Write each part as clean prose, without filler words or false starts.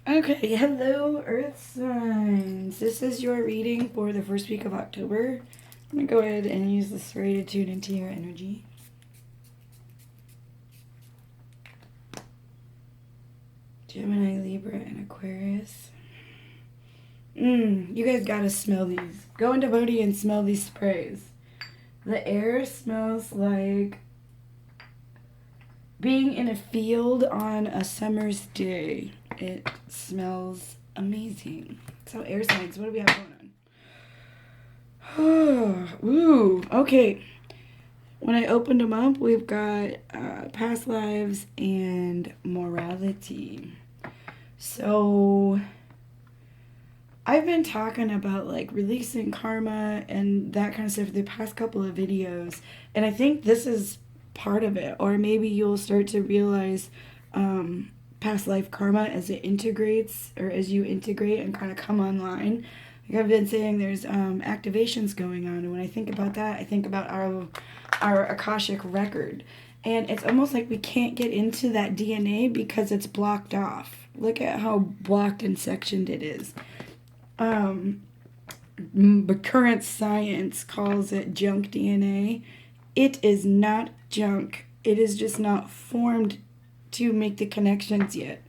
Okay, hello Earth signs. This is your reading for the first week of October. I'm gonna go ahead and use this ray to tune into your energy. Gemini, Libra, and Aquarius. You guys gotta smell these. Go into Bodhi and smell these sprays. The air smells like being in a field on a summer's day. It smells amazing. So air signs, what do we have going on? Ooh, okay. When I opened them up, we've got past lives and morality. So I've been talking about like releasing karma and that kind of stuff the past couple of videos, and I think this is part of it. Or maybe you'll start to realize past life karma as it integrates, or as you integrate and kind of come online. Like I've been saying, there's activations going on, and when I think about that, I think about our Akashic record. And it's almost like we can't get into that DNA because it's blocked off. Look at how blocked and sectioned it is. But current science calls it junk DNA. It is not junk. It is just not formed to make the connections yet.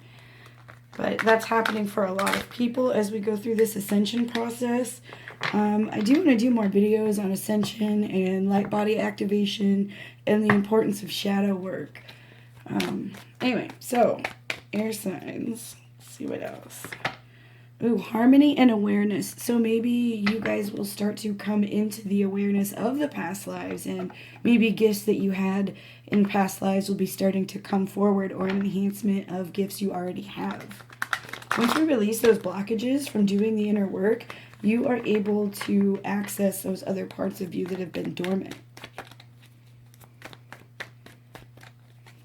But that's happening for a lot of people as we go through this ascension process. I do want to do more videos on ascension and light body activation and the importance of shadow work. Anyway, so air signs. Let's see what else. Ooh, harmony and awareness. So maybe you guys will start to come into the awareness of the past lives, and maybe gifts that you had in past lives will be starting to come forward, or an enhancement of gifts you already have. Once you release those blockages from doing the inner work, you are able to access those other parts of you that have been dormant.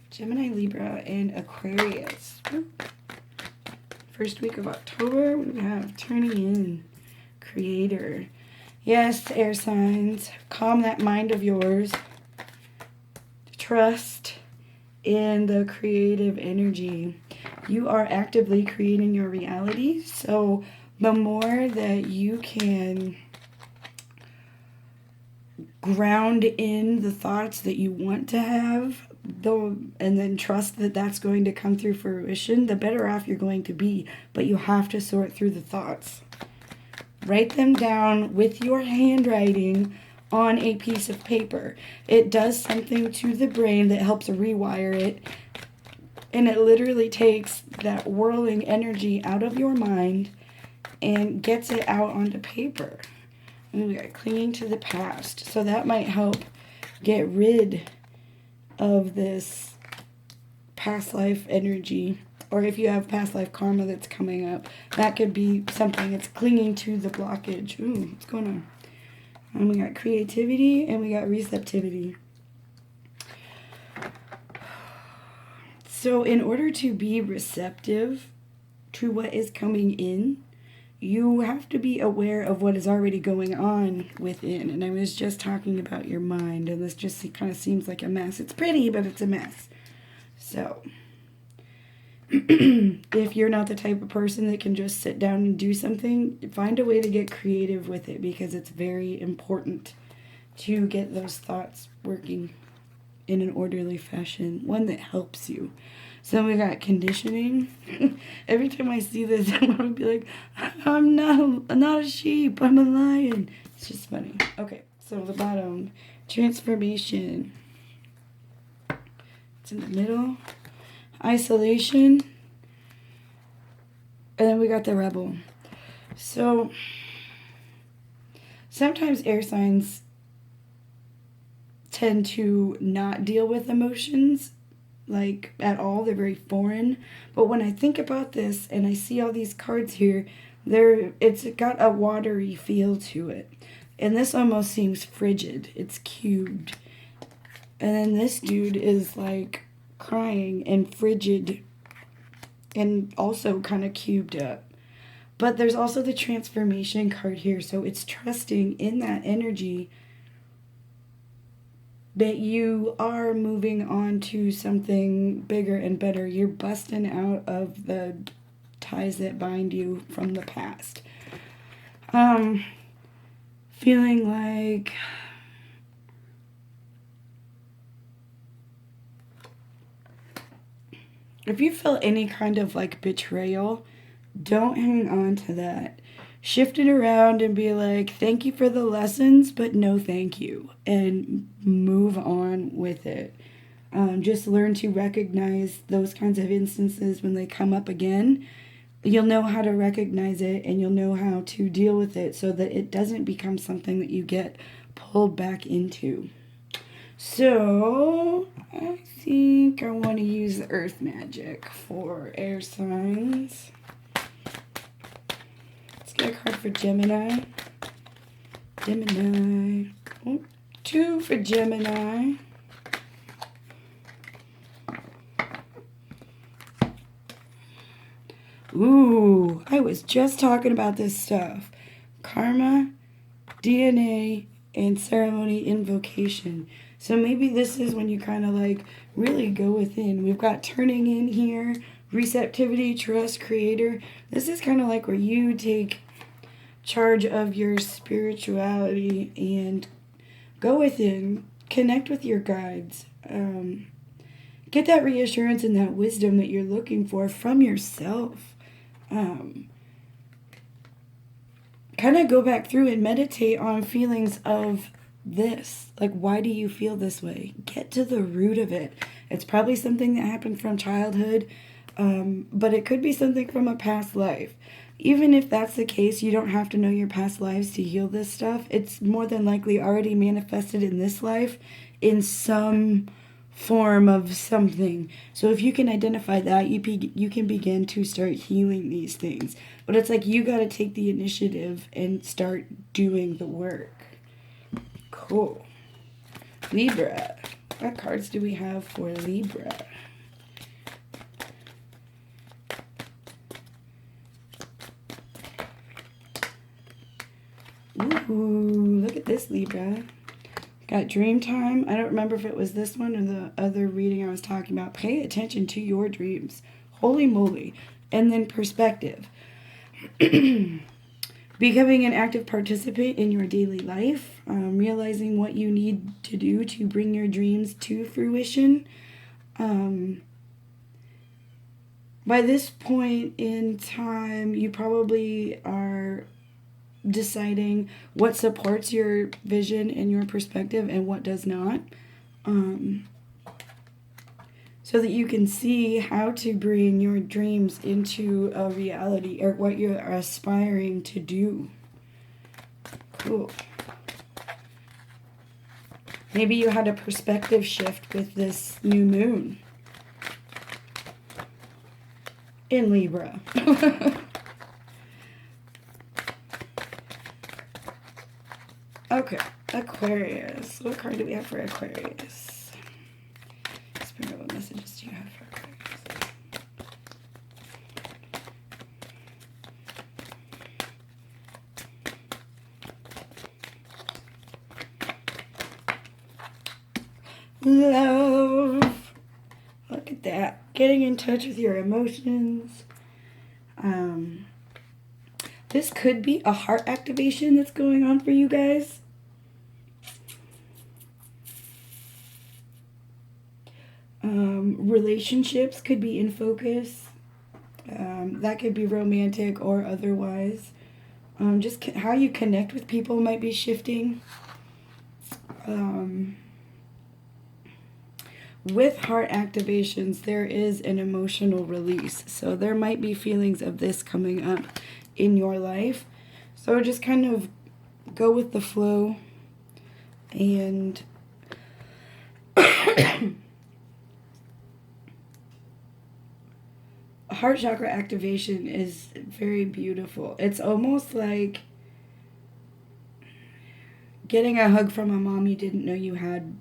Gemini, Libra, and Aquarius. First week of October, we have turning in, creator. Yes, air signs, calm that mind of yours. Trust in the creative energy. You are actively creating your reality, so the more that you can ground in the thoughts that you want to have, and then trust that that's going to come through fruition, the better off you're going to be. But you have to sort through the thoughts. Write them down with your handwriting on a piece of paper. It does something to the brain that helps rewire it, and it literally takes that whirling energy out of your mind and gets it out onto paper. And we are clinging to the past, so that might help get rid of this past life energy. Or if you have past life karma that's coming up, that could be something that's clinging to the blockage. Ooh, what's going on? And we got creativity and we got receptivity. So in order to be receptive to what is coming in, you have to be aware of what is already going on within. And I was just talking about your mind, and this just kind of seems like a mess. It's pretty, but it's a mess. So if you're not the type of person that can just sit down and do something, find a way to get creative with it, because it's very important to get those thoughts working in an orderly fashion, one that helps you. So we got conditioning. Every time I see this, I'm gonna be like, I'm not a sheep, I'm a lion. It's just funny. Okay, so the bottom, transformation. It's in the middle. Isolation. And then we got the rebel. So sometimes air signs tend to not deal with emotions like at all. They're very foreign. But when I think about this and I see all these cards here, it's got a watery feel to it. And this almost seems frigid. It's cubed. And then this dude is like crying and frigid and also kind of cubed up. But there's also the transformation card here. So it's trusting in that energy that you are moving on to something bigger and better. You're busting out of the ties that bind you from the past. Feeling like if you feel any kind of like betrayal, don't hang on to that. Shift it around and be like, thank you for the lessons, but no thank you. And move on with it. Just learn to recognize those kinds of instances when they come up again. You'll know how to recognize it and you'll know how to deal with it so that it doesn't become something that you get pulled back into. So, I think I want to use the Earth Magic for air signs. Let's get a card for Gemini. Gemini. Oh, 2 for Gemini. Ooh, I was just talking about this stuff. Karma, DNA, and ceremony invocation. So maybe this is when you kind of like really go within. We've got turning in here, receptivity, trust, creator. This is kind of like where you take charge of your spirituality and go within, connect with your guides. Get that reassurance and that wisdom that you're looking for from yourself. Kind of go back through and meditate on feelings of this. Like, why do you feel this way? Get to the root of it. It's probably something that happened from childhood, but it could be something from a past life. Even if that's the case, you don't have to know your past lives to heal this stuff. It's more than likely already manifested in this life in some form of something. So if you can identify that, you can begin to start healing these things. But it's like you got to take the initiative and start doing the work. Cool. Libra. What cards do we have for Libra? Ooh, look at this, Libra. Got dream time. I don't remember if it was this one or the other reading I was talking about. Pay attention to your dreams. Holy moly. And then perspective. Becoming an active participant in your daily life. Realizing what you need to do to bring your dreams to fruition. By this point in time, you probably are deciding what supports your vision and your perspective and what does not, so that you can see how to bring your dreams into a reality or what you're aspiring to do. Cool. Maybe you had a perspective shift with this new moon in Libra. Okay, Aquarius. What card do we have for Aquarius? Spirit, what messages do you have for Aquarius? Love. Look at that. Getting in touch with your emotions. This could be a heart activation that's going on for you guys. Relationships could be in focus. That could be romantic or otherwise. Just how you connect with people might be shifting. With heart activations, there is an emotional release. So there might be feelings of this coming up in your life. So just kind of go with the flow and heart chakra activation is very beautiful. It's almost like getting a hug from a mom you didn't know you had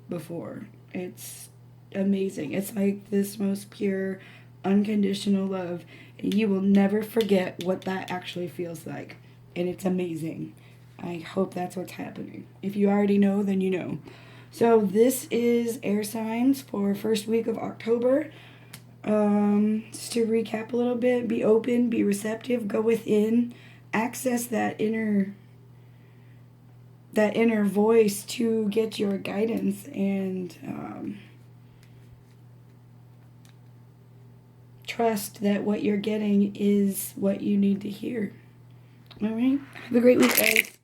before. It's amazing. It's like this most pure, unconditional love. And you will never forget what that actually feels like. And it's amazing. I hope that's what's happening. If you already know, then you know. So this is air signs for first week of October. Just to recap a little bit, be open, be receptive, go within, access that inner voice to get your guidance, and trust that what you're getting is what you need to hear. All right. Have a great week, guys.